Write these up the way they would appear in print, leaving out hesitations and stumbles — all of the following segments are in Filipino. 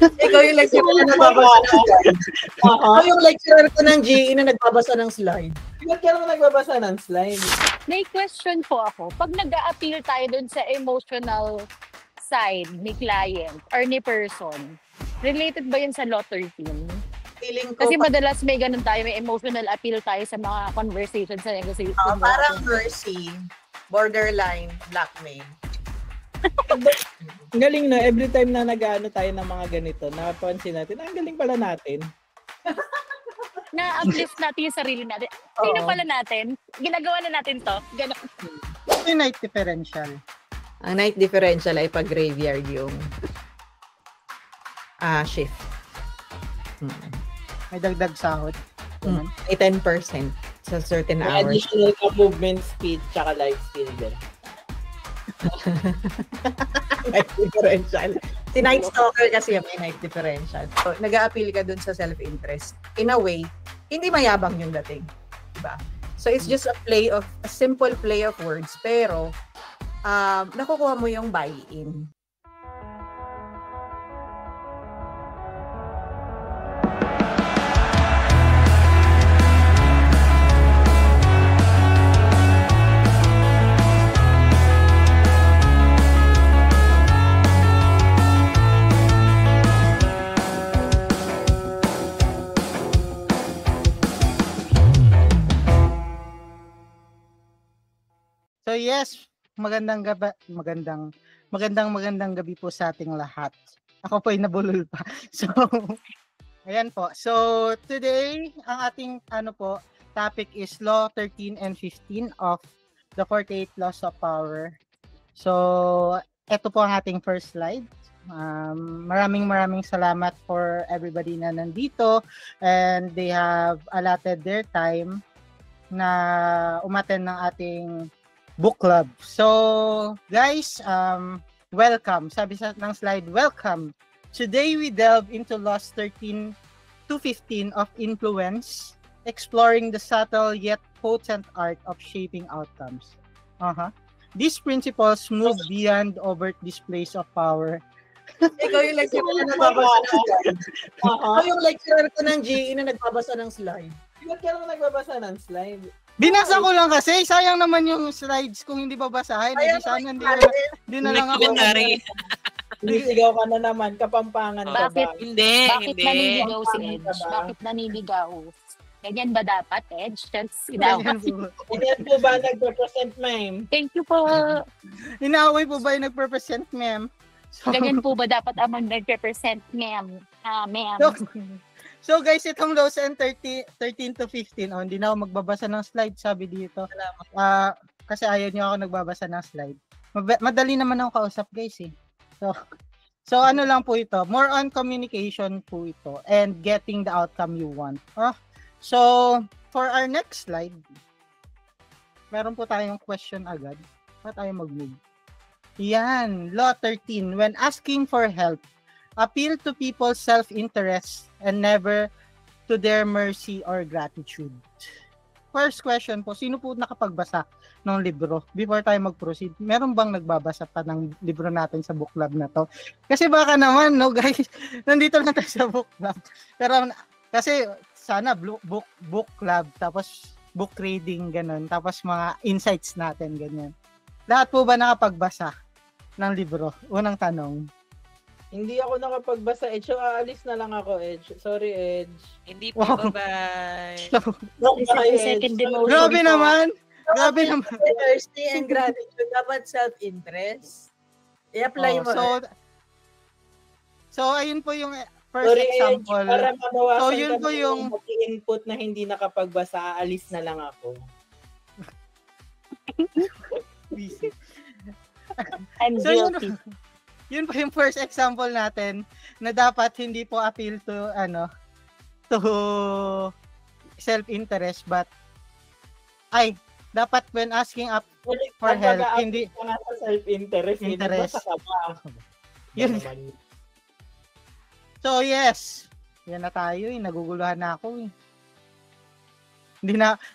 Ikaw yung lecturer na nagbabasa ng slide. Ikaw yung lecturer ko ng GE na nagbabasa ng slide. Ba't ka naman nagbabasa ng slide? May question po ako. Pag nag-a-appeal tayo dun sa emotional side ni client or ni person, related ba yun sa law 13? Feeling ko, Kasi madalas may ganun tayo, may emotional appeal tayo sa mga conversations sa negotiation. parang mercy, borderline, blackmail. Galing na, every time na nag-ano tayo ng mga ganito, napansin natin, ang galing pala natin. Na-uplift natin yung sarili natin. Sino pala natin? Ginagawa na natin to. Ganun. Ito yung night differential. Ang night differential ay pag graveyard yung shift. May dagdag sahod. May 10% sa certain May hours. additional ka movement speed tsaka life skill din. Night differential. Si Night Stalker kasi may night differential. So, nag-a-appeal ka dun sa self-interest. In a way, hindi mayabang yung dating. Diba? So, it's just a simple play of words. Pero, nakukuha mo yung buy-in. So yes, magandang gabi po sa ating lahat. Ako po ay nabulol pa. So, ayan po. So, today, ang ating topic is Law 13 and 15 of the 48 Laws of Power. So, ito po ang ating first slide. Maraming salamat for everybody na nandito and they have allotted their time na umattend ng ating book club. So, guys, welcome. Sabi ng slide, welcome. Today, we delve into Laws 13 to 15 of influence, exploring the subtle yet potent art of shaping outcomes. These principles move beyond overt displays of power. Ikaw yung lecturer na nagbabasa ng slide. Ikaw yung lecturer ko ng GE na nagbabasa ng slide. Ba't ka naman nagbabasa ng slide? Binasa ko lang kasi, sayang naman yung slides kung hindi babasahin. Hindi na lang ako. Nisigaw ka na naman, kapampangan ka ba? Bakit naniligaw si Edge? Bakit naniligaw? Ganyan ba dapat, Edge? Ganyan po ba nagpe-present, ma'am? Thank you po. Inaaway po ba yung nagpe-present, ma'am? So, ganyan po ba dapat amang nagpe-present, ma'am? Ma'am. So guys, itong Laws 13 to 15, hindi na ako magbabasa ng slide, sabi dito. Kasi ayaw niyo ako nagbabasa ng slide. Madali naman ako kausap, guys eh. So ano lang po ito, more on communication po ito and getting the outcome you want. So for our next slide, meron po tayong question agad. Ba't tayo mag-move? Yan, Law 13, when asking for help, appeal to people's self-interest and never to their mercy or gratitude. First question po, sino po nakapagbasa ng libro? Before tayo mag-proceed, meron bang nagbabasa pa ng libro natin sa book club na to? Kasi baka naman, no guys, nandito lang tayo sa book club. Pero kasi sana book club, tapos book reading, ganun. Tapos mga insights natin, ganyan. Lahat po ba nakapagbasa ng libro? Unang tanong. Hindi ako nakapagbasa, Edge. So, aalis na lang ako, Edge. Sorry, Edge. Hindi po, bye-bye. Second demotion. Grabe naman. Grabe naman. Thirsty and gratitude. Dapat self-interest. I-apply mo. So, ayun po yung first example. Edge, para mabawasan so, yun po yung input na hindi nakapagbasa, aalis na lang ako. I'm guilty. Yun po yung first example natin na dapat hindi po appeal to self-interest but dapat when asking up for help hindi sa self-interest. Yun. So yes, yan na tayo naguguluhan na ako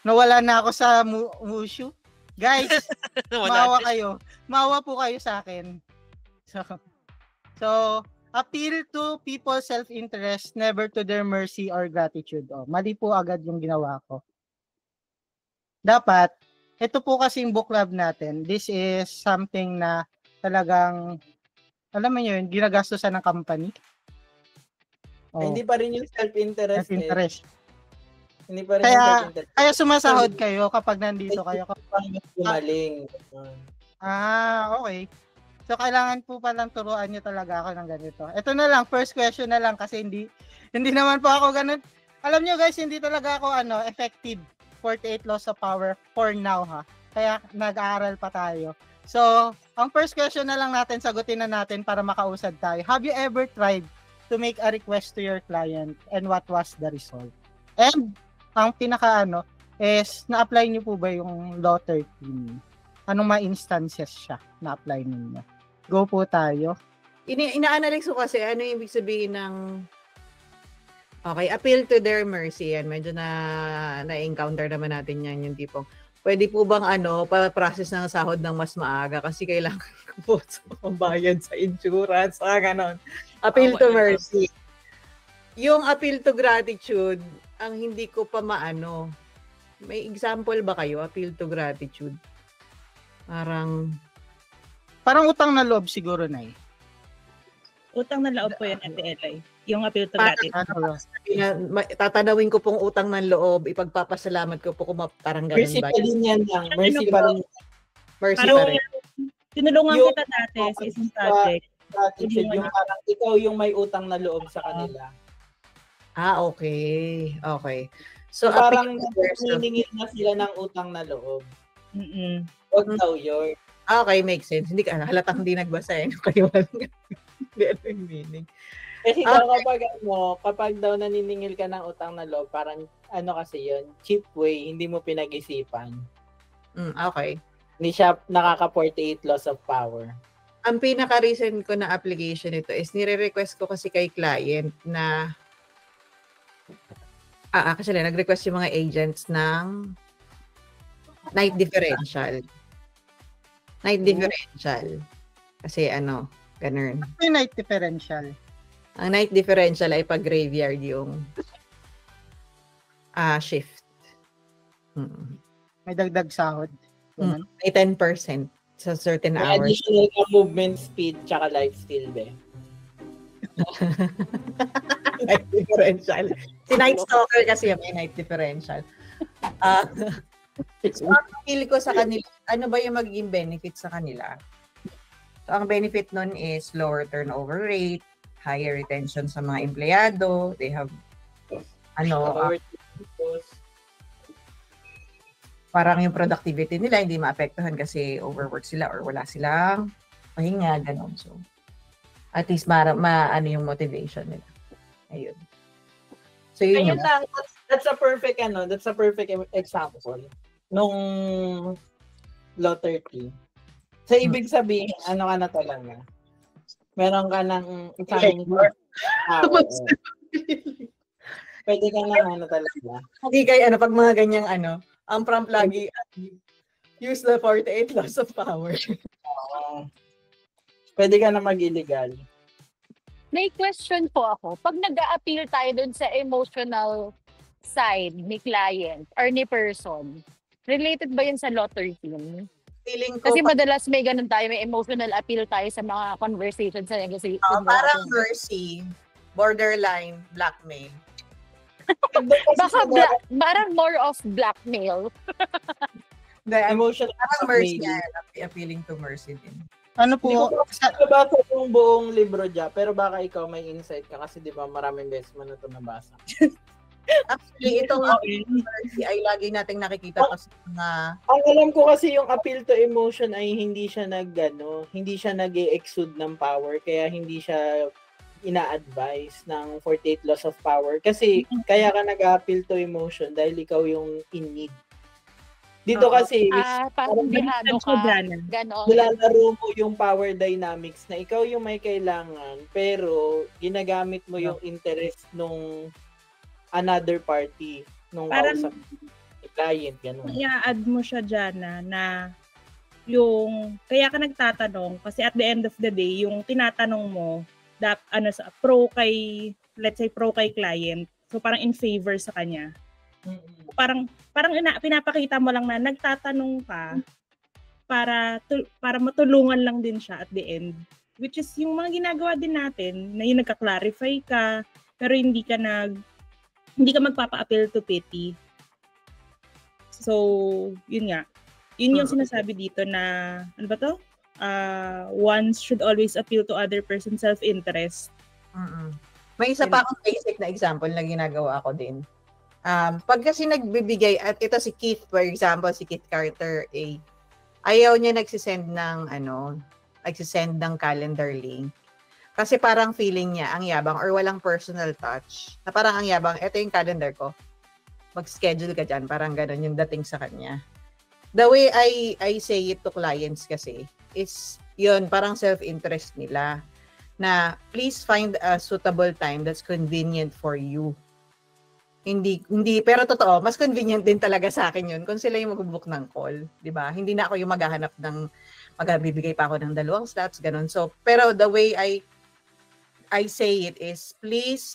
nawala na ako sa Mushu. Guys, maawa po kayo sa akin. So appeal to people's self-interest, never to their mercy or gratitude. Oh, mali po agad yung ginawa ko. Dapat, ito po kasi yung book club natin. This is something na talagang, alam mo yun, ginagastusan ng company. Ay, hindi pa rin yung self-interest. Self-interest. Hindi pa rin Kaya, yung self-interest. kaya sumasahod kayo kapag nandito kayo. Gumaling. Okay. So, kailangan po palang turuan nyo talaga ako ng ganito. Ito na lang, first question na lang kasi hindi naman po ako ganun. Alam nyo guys, hindi talaga ako effective 48 laws of power for now ha. Kaya nag-aaral pa tayo. So, ang first question na lang natin, sagutin na natin para makausad tayo. Have you ever tried to make a request to your client and what was the result? And, ang pinaka is, na-apply nyo po ba yung Law 13? Anong mga instances siya na-apply ninyo? Go po tayo. Ina-analyze ko kasi ano yung ibig sabihin ng appeal to their mercy. Yan, medyo na-encounter naman natin yan yung tipong pwede po bang pa-process ng sahod ng mas maaga kasi kailangan ko po bayad sa insurance, ganon. Appeal to mercy. Yung appeal to gratitude, ang hindi ko pa maano. May example ba kayo? Appeal to gratitude. Parang utang na loob siguro na Utang na loob po yan, Ate Elay. Yung appeal to gratitude. Tatanawin ko pong utang ng loob, ipagpapasalamat ko po kung parang ganun Mercy ba? pa din yan lang. Mercy pa rin. Mercy Parang pa rin. tinulungan Yung- kita dati sa isang project. Gratitude, yung parang ikaw yung may utang na loob sa kanila. Okay. Okay. So, Parang appeal to mercy. niningil na sila ng utang na loob. Mm-mm. Huwag daw yun. Okay, makes sense. Hindi ka halatang hindi nagbasa Kayo hindi ano yung meaning. Kasi daw kapag daw naniningil ka ng utang na loob, parang kasi yun, cheap way, hindi mo pinag-isipan. Okay. Hindi siya nakaka-48 laws of power. Ang pinaka-recent ko na application ito is nire-request ko kasi kay client na kasi nag-request yung mga agents ng night differential. Night differential. Kasi ganun. Ano yung night differential? Ang night differential ay pag graveyard yung shift. May dagdag sahod. Ganun. May 10% sa certain May hours. additional ka movement speed tsaka life skill be. Night differential. Si Night Stalker kasi may night differential. So, ang feel ko sa kanila, ano ba yung magiging benefit sa kanila? So, ang benefit nun is lower turnover rate, higher retention sa mga empleyado, they have, parang yung productivity nila hindi maapektuhan kasi overwork sila or wala silang pahinga, ganun. So, at least yung motivation nila. Ayun. So, yun Ayun lang, that's a perfect example nung Law 30. So, ibig sabihin, ka na talaga? Meron ka ng isang power. Pwede ka na talaga. Hindi kayo, pag mga ganyang ang prompt lagi, use the 48 laws of power. Pwede ka na mag-illegal. May question po ako. Pag nag-a-appeal tayo dun sa emotional side ni client or ni person, related ba yun sa Law 13? Feeling ko, Kasi madalas may ganun tayo, may emotional appeal tayo sa mga conversations sa negotiation. parang mercy, borderline, blackmail. Baka parang more of blackmail. Emotional Parang mercy appealing to mercy din. Ano Hindi ko po? nabasa yung buong libro dyan, pero baka ikaw may insight ka kasi di ba maraming beses mo na ito nabasa. Actually, ito nga mercy ay lagi nating nakikita pa sa mga Ang alam ko kasi yung appeal to emotion ay hindi siya hindi siya nag-exude ng power, kaya hindi siya ina-advise ng 48 laws of power. Kasi kaya ka nag-appeal to emotion dahil ikaw yung in need. Dito kasi, Parang bihado ka. Ganon. nilalaro mo yung power dynamics na ikaw yung may kailangan, pero ginagamit mo yung interest nung another party, nung Parang- kausap client, gano'n. I-add mo siya dyan na yung, kaya ka nagtatanong, kasi at the end of the day, yung tinatanong mo, pro kay, let's say pro kay client. So parang in favor sa kanya. Parang pinapakita mo lang na nagtatanong ka para matulungan lang din siya at the end. Which is yung mga ginagawa din natin na yung nagka-clarify ka pero hindi ka magpapa-appeal to pity. So, yun nga. Yun yung sinasabi dito na, ano ba to? One should always appeal to other person's self-interest. May isa pa akong basic na example na ginagawa ko din. Pag kasi nagbibigay, at ito si Keith, for example, si Keith Carter, ayaw niya nagsisend ng calendar link. Kasi parang feeling niya, ang yabang or walang personal touch. Na parang ang yabang, ito yung calendar ko. Mag-schedule ka dyan. Parang ganun yung dating sa kanya. The way I say it to clients kasi is yun, parang self-interest nila. Na please find a suitable time that's convenient for you. Hindi, pero totoo, mas convenient din talaga sa akin yun kung sila yung mag-book ng call. Diba? Hindi na ako yung maghahanap magbibigay pa ako ng 2 slots, ganun. So, pero the way I say it is, please,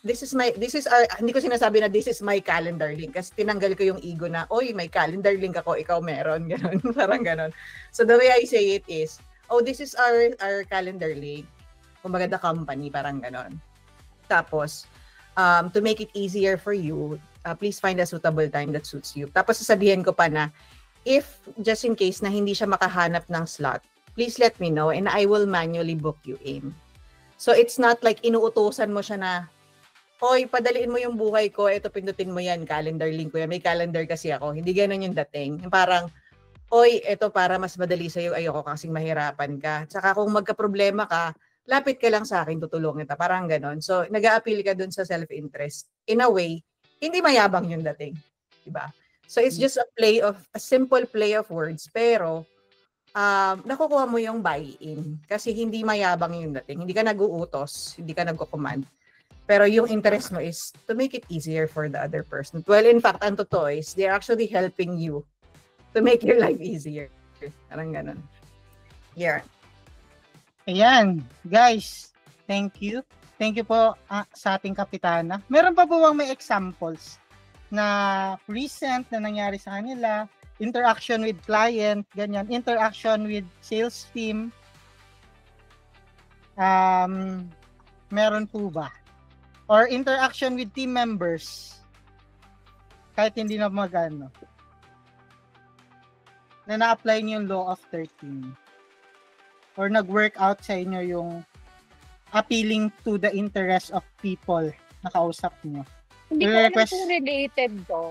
this is our, hindi ko sinasabi na this is my calendar link kasi tinanggal ko yung ego na, oy, may calendar link ako, ikaw meron, ganun, parang ganun. So, the way I say it is, this is our calendar link. Kumbaga the company, parang ganun. Tapos, to make it easier for you, please find a suitable time that suits you. Tapos, sasabihin ko pa na, if just in case na hindi siya makahanap ng slot, please let me know and I will manually book you in. So it's not like inuutosan mo siya na, hoy, padaliin mo yung buhay ko, ito pindutin mo yan, calendar link ko yan, may calendar kasi ako. Hindi ganun yung dating. Parang, hoy, ito para mas madali sa'yo, ayoko kasing mahirapan ka. Tsaka kung magka-problema ka, lapit ka lang sa akin, tutulungan kita. Parang ganun. So nag-a-appeal ka dun sa self-interest. In a way, hindi mayabang yung dating. Diba? So it's just a simple play of words, pero nakukuha mo yung buy-in kasi hindi mayabang yung dating. Hindi ka nag-uutos, hindi ka nagko-command. Pero yung interest mo is to make it easier for the other person. Well, in fact, ang totoo is they're actually helping you to make your life easier. Parang ganun. Yeah. Ayan, guys. Thank you. Thank you po sa ating kapitana. Meron pa po bang may examples na recent na nangyari sa kanila, interaction with client, ganyan, interaction with sales team, meron po ba? Or interaction with team members, kahit hindi na magano, na na-apply niyo yung law of 13, or nag-work out sa inyo yung appealing to the interest of people na kausap niyo. Hindi ko alam kung related to.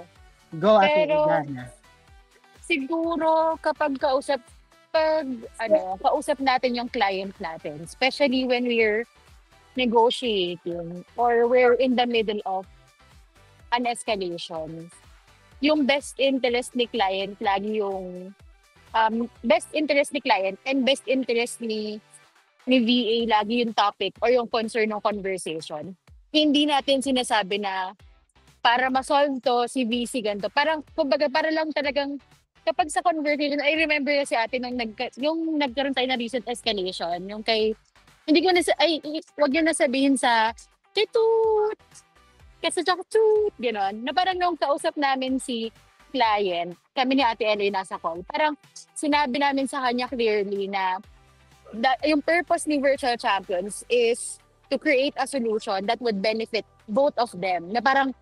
Go, Ate Pero, Igana. siguro kapag kausap natin yung client natin, especially when we're negotiating or we're in the middle of an escalation, yung best interest ni client lagi yung best interest ni client and best interest ni VA lagi yung topic or yung concern ng conversation. Hindi natin sinasabi na para ma-solve to si VC ganito. Parang, kumbaga, para lang talagang kapag sa conversation, I remember kasi ate yung nagkaroon tayo na recent escalation, yung kay, hindi ko na, wag niyo na sabihin sa, titut, kasi tut, gano'n. Na parang nung kausap namin si client, kami ni Ate Ellie nasa call, parang sinabi namin sa kanya clearly na yung purpose ni Virtual Champions is to create a solution that would benefit both of them. Na parang,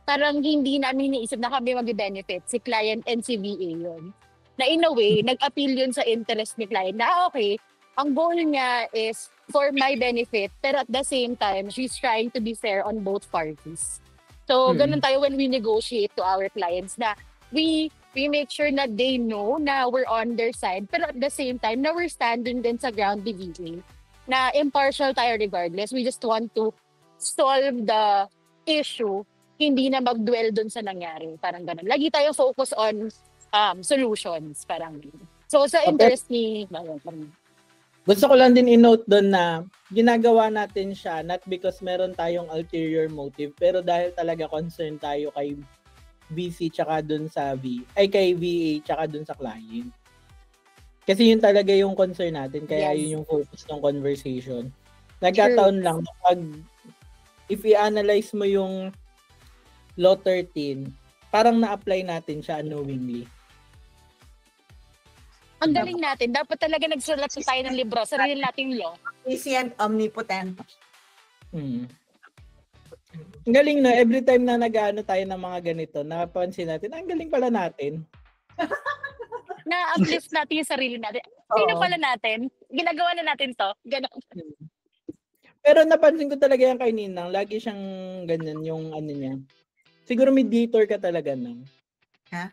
parang hindi namin iniisip na kami mag-benefit, si client and si VA yun. Na in a way, nag-appeal yun sa interest ni client na okay, ang goal niya is for my benefit, pero at the same time, she's trying to be fair on both parties. So, ganun tayo when we negotiate to our clients na we make sure na they know na we're on their side, pero at the same time, na we're standing din sa ground ni VA. Na impartial tayo regardless. We just want to solve the issue, hindi na mag-dwell dun sa nangyari. Parang ganun. Lagi tayo focus on solutions. Parang ganun. So, sa interest ni... Gusto ko lang din i-note doon na ginagawa natin siya not because meron tayong ulterior motive, pero dahil talaga concerned tayo kay VC tsaka dun sa kay VA tsaka dun sa client. Kasi yun talaga yung concern natin, kaya Yes. yun yung focus ng conversation. Nagkataon lang, if i-analyze mo yung Law 13, parang na-apply natin siya unknowingly. Ang galing natin. Dapat talaga nagsulat tayo ng libro. Sarili nating law. Omniscient, omnipotent. Ang galing na, every time na nag-ano tayo ng mga ganito, napansin natin, ang galing pala natin. Na-uplift natin yung sarili natin. Sino pala natin? Ginagawa na natin to. Ganon. Pero napansin ko talaga yan kay Ninang, lagi siyang ganyan yung ano niya. Siguro mediator ka talaga nang. Ha?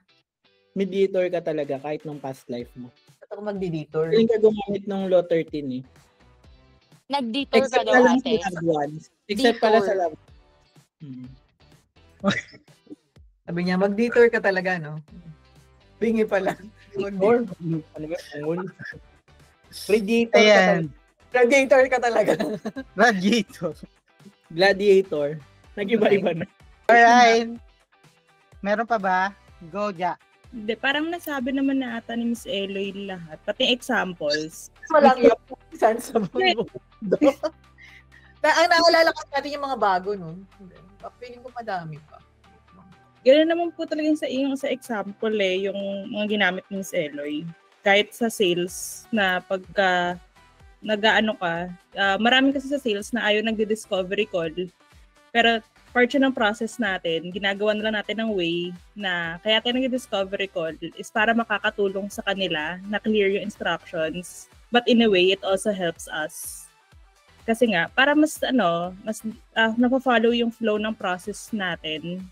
Mediator ka talaga kahit nung past life mo. Ba't ako mag-detour? Galing ka gumamit nung Law 13 eh. Nag-detour ka Except daw pala ate. sa loved ones. Except pala sa loved ones. Sabi niya, mag-detour ka talaga, no? Bingi pala. Or, ano ba? Predator ka Ayan. talaga. Predator ka talaga. Radiator. Gladiator. Nag-iba-iba na. Alright. Meron pa ba? Go, Ja. Hindi, parang nasabi naman na ata ni Miss Eloy lahat. Pati examples. Walang yung sense sa mundo. Ang naalala ko natin yung mga bago, no? Feeling ko madami pa. Ganun naman po talaga yung sa example yung mga ginamit ni Miss Eloy. Kahit sa sales na pagka nag-ano ka, marami kasi sa sales na ayaw nagdi-discovery call. Pero part siya ng process natin, ginagawa na lang natin ng way na kaya tayo nag-discovery call is para makakatulong sa kanila na clear yung instructions. But in a way, it also helps us. Kasi nga, para mas napafollow yung flow ng process natin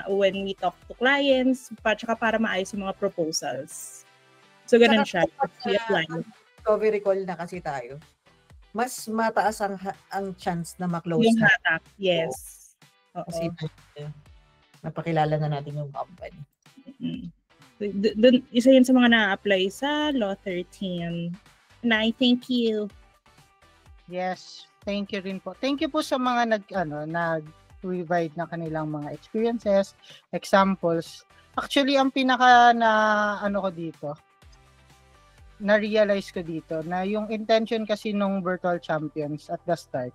when we talk to clients, tsaka para maayos yung mga proposals. So, ganun siya. Discovery call na kasi tayo. Mas mataas ang chance na ma-close Yung na. hatak, yes. Oo. Kasi napakilala na natin yung company. Isa yun sa mga na-apply sa Law 13. And I thank you. Yes, thank you rin po. Thank you po sa mga nag-provide na kanilang mga experiences, examples. Actually, ang pinaka na-realize ko dito na yung intention kasi nung virtual champions at the start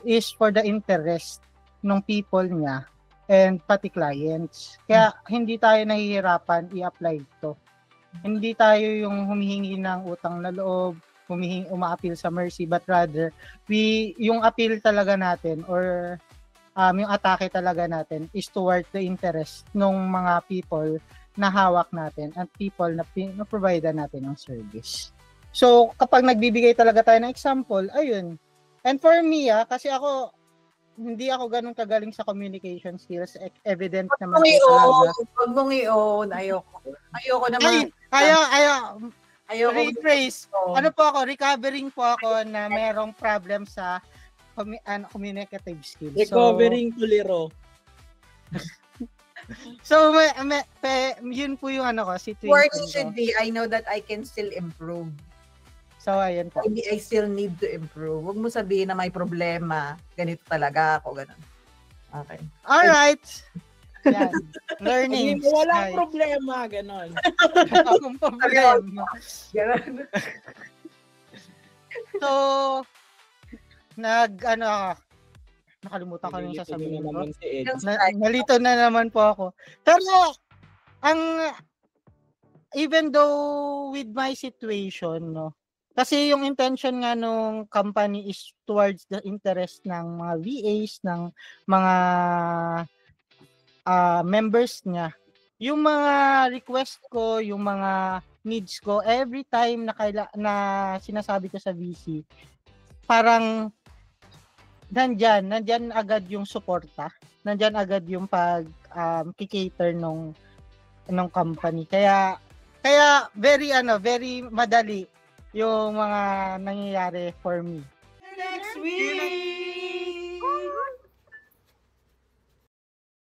is for the interest ng people niya and pati clients. Kaya hindi tayo nahihirapan i-apply ito. Hindi tayo yung humihingi ng utang na loob, uma-appeal sa mercy, but rather yung appeal talaga natin or yung atake talaga natin is toward the interest ng mga people na hawak natin at people na provide natin ng service. So, kapag nagbibigay talaga tayo ng example, ayun. And for me, kasi hindi ako ganun kagaling sa communication skills. Evident naman talaga. Huwag mong i-own. Ayoko naman. Ayoko. Rephrase. Ano po ako? Recovering po ako na merong problem sa communicative skills. Recovering tuliro. So, yun po yung situation. Word should be, I know that I can still improve. So, ayun po. Maybe I still need to improve. Huwag mo sabihin na may problema. Ganito talaga ako. Ganun. Okay. Alright. Yan. Learning. Walang problema. Ganon. Walang problema. Ganun. So, nakalimutan ko yung sasabihin ko. Nalito na naman po ako. Pero, even though with my situation, no, kasi yung intention nga nung company is towards the interest ng mga VAs, ng mga members niya. Yung mga request ko, yung mga needs ko, every time na sinasabi ko sa VC, parang nandyan agad yung suporta. Nandyan agad yung kikater ng company. Kaya very madali yung mga nangyayari for me. Next week!